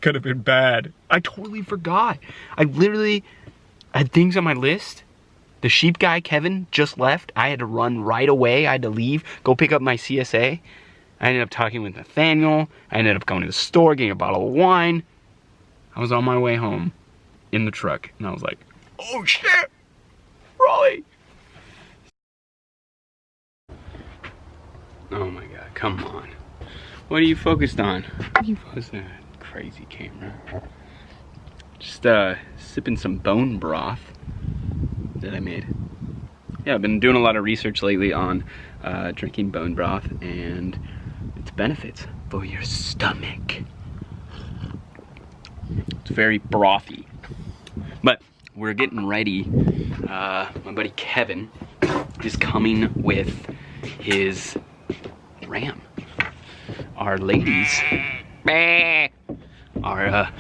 could have been bad. I totally forgot. I literally had things on my list. The sheep guy, Kevin, just left. I had to run right away. I had to leave, go pick up my CSA. I ended up talking with Nathaniel. I ended up going to the store, getting a bottle of wine. I was on my way home in the truck, and I was like, oh shit, Raleigh. Oh my God, come on. What are you focused on? What are you focused on? Crazy camera. Just sipping some bone broth that I made. Yeah, I've been doing a lot of research lately on drinking bone broth and its benefits for your stomach. It's very brothy. But we're getting ready. My buddy Kevin is coming with his ram. Our ladies are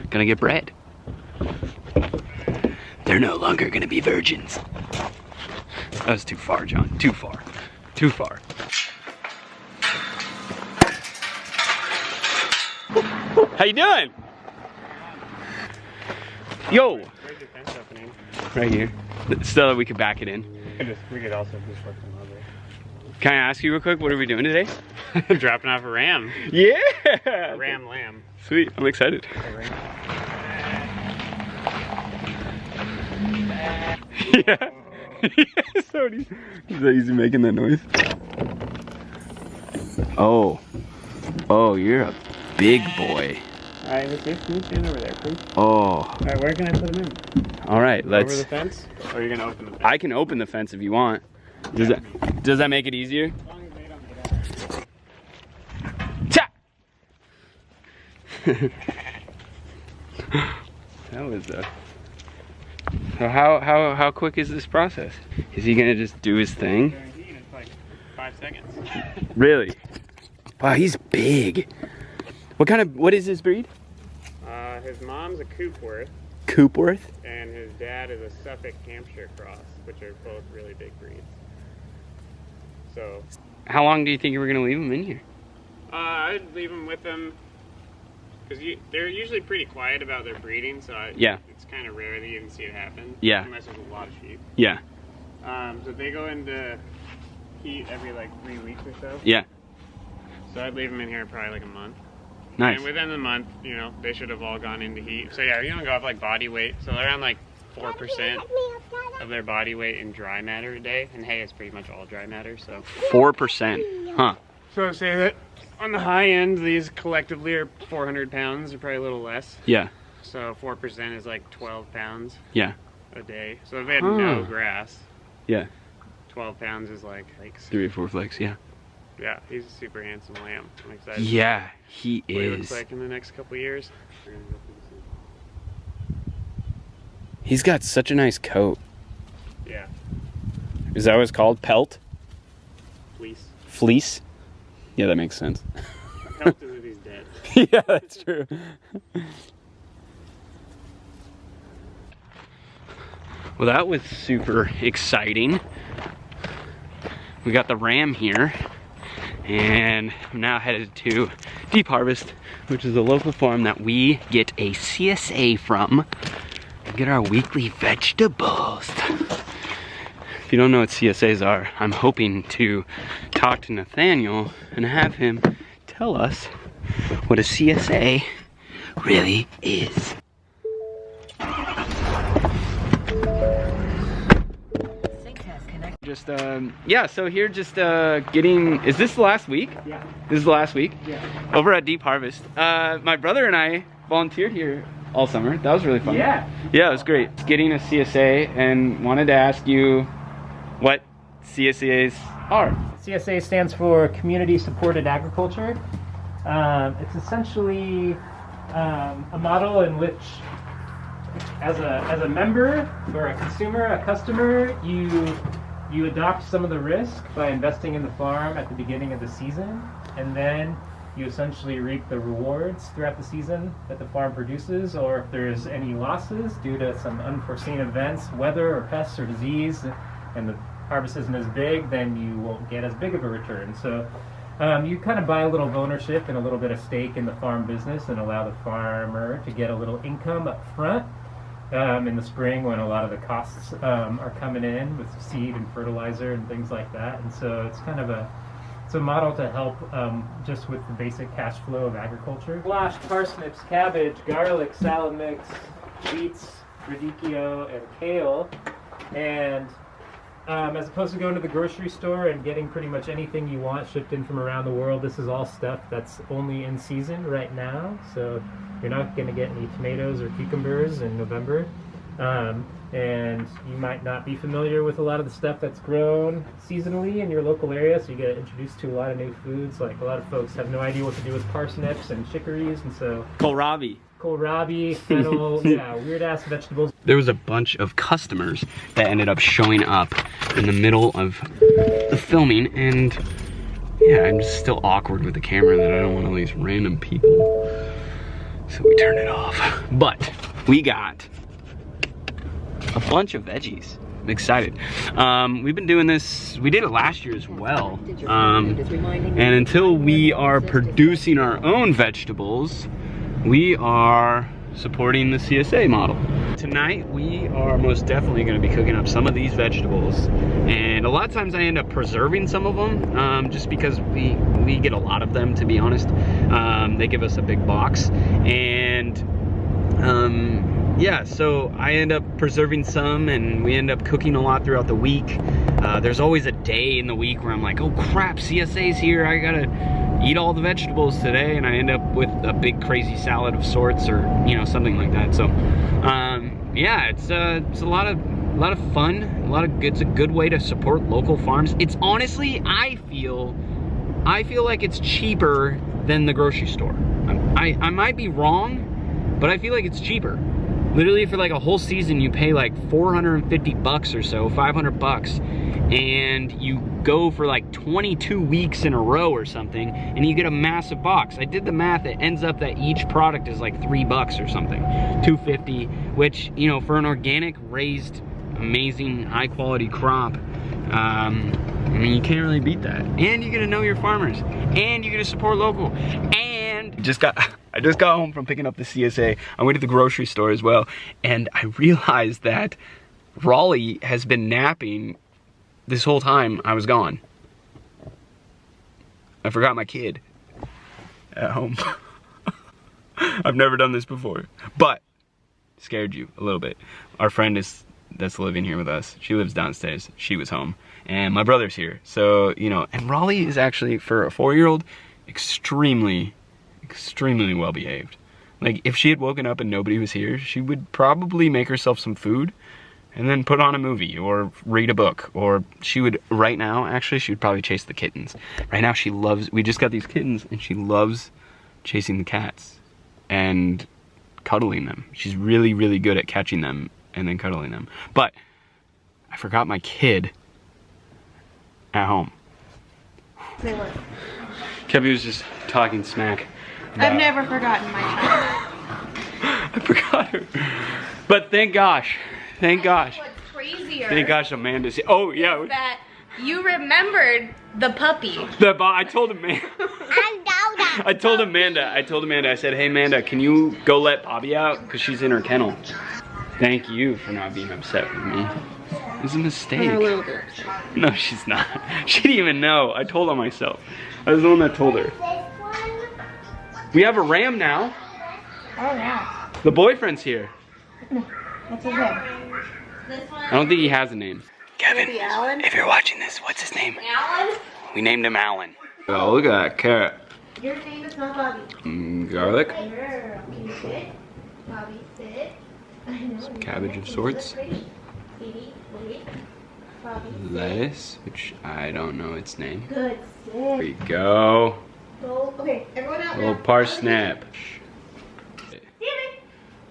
gonna get bred. They're no longer gonna be virgins. That was too far, John. Too far. Too far. How you doing? Yo! Where's your fence opening? Right here. So that we could back it in. We could also just work them over. Can I ask you real quick, what are we doing today? Dropping off a ram. Yeah! A ram lamb. Sweet, I'm excited. Yeah. So he's making that noise. Oh. Oh, you're a big boy. Alright, let's see. Can you stand over there, please? Oh. Alright, where can I put him in? Alright, let's... Over the fence? Or are you gonna open the fence? I can open the fence if you want. Does that make it easier? As long as they don't get out. Cha! That was So how quick is this process? Is he gonna just do his thing? It's like 5 seconds. Really? Wow, he's big. What is his breed? His mom's a Coopworth. Coopworth? And his dad is a Suffolk Hampshire cross, which are both really big breeds. So. How long do you think you were gonna leave him in here? I'd leave them with them. Because they're usually pretty quiet about their breeding, so it's kind of rare that you can see it happen. Yeah. Unless there's a lot of sheep. Yeah. So they go into heat every like 3 weeks or so. Yeah. So I'd leave them in here probably like a month. Nice. And within the month, you know, they should have all gone into heat. So yeah, you're gonna go off like body weight. So around like 4% of their body weight in dry matter a day. And hay is pretty much all dry matter, so. 4%, huh? So say that on the high end, these collectively are 400 pounds, or probably a little less. Yeah. So 4% is like 12 pounds. Yeah. A day. So if they had no grass. Yeah. 12 pounds is like 3 or 4 flex, yeah. Yeah, he's a super handsome lamb. I'm excited. Yeah, he what he is. looks like in the next couple of years. He's got such a nice coat. Yeah. Is that what it's called? Pelt? Fleece. Fleece? Yeah, that makes sense. Pelt is if he's dead. Yeah, that's true. Well, that was super exciting. We got the ram here, and I'm now headed to Deep Harvest, which is a local farm that we get a CSA from to get our weekly vegetables. If you don't know what CSAs are, I'm hoping to talk to Nathaniel and have him tell us what a CSA really is. Just yeah, so here just getting, is this the last week? Yeah. This is the last week? Yeah. Over at Deep Harvest. My brother and I volunteered here all summer. That was really fun. Yeah. Yeah, it was great. Getting a CSA, and wanted to ask you what CSAs are. CSA stands for Community Supported Agriculture. It's essentially a model in which as a member or a consumer, a customer, you adopt some of the risk by investing in the farm at the beginning of the season, and then you essentially reap the rewards throughout the season that the farm produces, or if there's any losses due to some unforeseen events, weather or pests or disease, and the harvest isn't as big, then you won't get as big of a return. So You kind of buy a little ownership and a little bit of stake in the farm business and allow the farmer to get a little income up front in the spring when a lot of the costs are coming in with seed and fertilizer and things like that. And so it's kind of a model to help just with the basic cash flow of agriculture. Squash, parsnips, cabbage, garlic, salad mix, beets, radicchio, and kale. And as opposed to going to the grocery store and getting pretty much anything you want shipped in from around the world, this is all stuff that's only in season right now. So you're not going to get any tomatoes or cucumbers in November. And you might not be familiar with a lot of the stuff that's grown seasonally in your local area, so you get introduced to a lot of new foods. Like a lot of folks have no idea what to do with parsnips and chicories, and so kohlrabi, fennel, yeah, weird ass vegetables. There was a bunch of customers that ended up showing up in the middle of the filming, and yeah, I'm just still awkward with the camera that I don't want all these random people, so we turned it off. But we got a bunch of veggies. I'm excited. We've been doing this, we did it last year as well. And until we are producing our own vegetables, we are supporting the CSA model. Tonight, we are most definitely gonna be cooking up some of these vegetables. And a lot of times I end up preserving some of them, just because we get a lot of them, to be honest. They give us a big box. And yeah, so I end up preserving some, and we end up cooking a lot throughout the week. There's always a day in the week where I'm like, oh crap, CSA's here, I gotta eat all the vegetables today, and I end up with a big crazy salad of sorts, or you know, something like that. So yeah, it's a lot of fun, it's a good way to support local farms. It's honestly, I feel like it's cheaper than the grocery store. I might be wrong, but I feel like it's cheaper. Literally for like a whole season, you pay like 450 bucks or so, 500 bucks, and you go for like 22 weeks in a row or something, and you get a massive box. I did the math, it ends up that each product is like 3 bucks or something, 250, which, you know, for an organic raised, amazing, high quality crop, I mean, you can't really beat that. And you get to know your farmers, and you get to support local, and I just got home from picking up the CSA. I went to the grocery store as well, and I realized that Raleigh has been napping this whole time I was gone. I forgot my kid at home. I've never done this before, but scared you a little bit. Our friend that's living here with us, she lives downstairs. She was home, and my brother's here. So, you know, and Raleigh is actually, for a 4-year-old, extremely well behaved. Like, if she had woken up and nobody was here, she would probably make herself some food and then put on a movie or read a book, or she would, right now, actually, she would probably chase the kittens. Right now, she loves, we just got these kittens, and she loves chasing the cats and cuddling them. She's really, really good at catching them and then cuddling them. But I forgot my kid at home. Say what? Kevin was just talking smack. I've never forgotten my child. I forgot her. But thank gosh. Thank gosh. What's crazier? Thank gosh Amanda's here. Oh yeah. That you remembered the puppy. I told Amanda. I told Amanda, I said, hey Amanda, can you go let Bobby out? Because she's in her kennel. Thank you for not being upset with me. It was a mistake. I'm a little bit upset. No, she's not. She didn't even know. I told her myself. I was the one that told her. We have a ram now. Oh yeah. The boyfriend's here. What's his name? I don't think he has a name. Kevin, Maybe Alan? if you're watching this, what's his name? Alan? We named him Alan. Oh, look at that carrot. Your name is not Bobby. Garlic. Can you sit? Bobby, sit. Some cabbage of sorts. Katie, wait. Bobby, sit. Lettuce, which I don't know its name. Good, sit. There we go. Go. Okay, everyone out Little now. parsnip. David,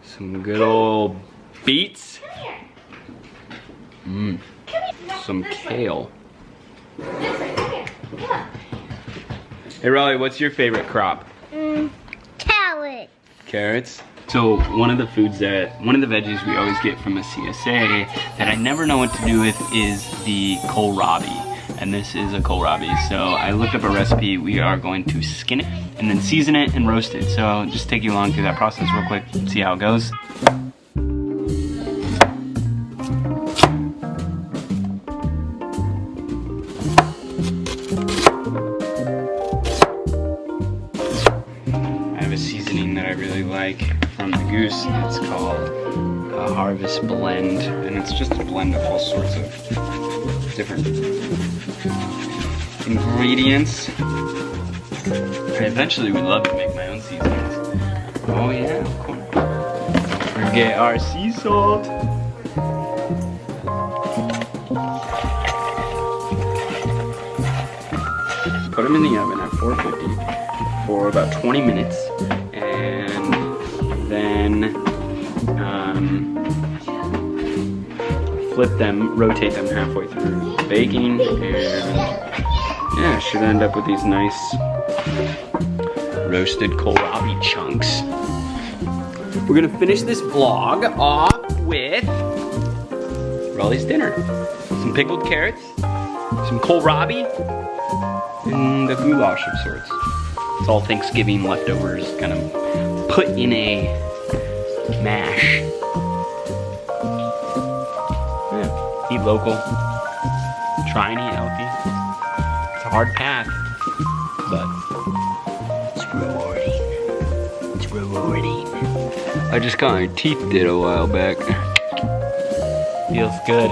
Some good old beets. come here. Mmm. Come here. Some This way. kale. This way, come here. Come. Hey Raleigh, what's your favorite crop? Carrot. Carrots. So one of the veggies we always get from a CSA that I never know what to do with is the kohlrabi. and this is a kohlrabi. So I looked up a recipe. We are going to skin it and then season it and roast it. So I'll just take you along through that process real quick and see how it goes. I have a seasoning that I really like from the goose. It's called a Harvest Blend, and it's just a blend of all sorts of different ingredients. I eventually would love to make my own seasonings. Oh yeah, of course. Don't forget our sea salt. Put them in the oven at 450 for about 20 minutes, and then flip them, rotate them halfway through baking, and yeah, should end up with these nice roasted kohlrabi chunks. We're gonna finish this vlog off with Raleigh's dinner. Some pickled carrots, some kohlrabi, and a goulash of sorts. It's all Thanksgiving leftovers kind of put in a mash. Yeah, eat local, try and eat healthy. It's a hard path, but it's rewarding. It's rewarding. I just got my teeth did a while back. Feels good.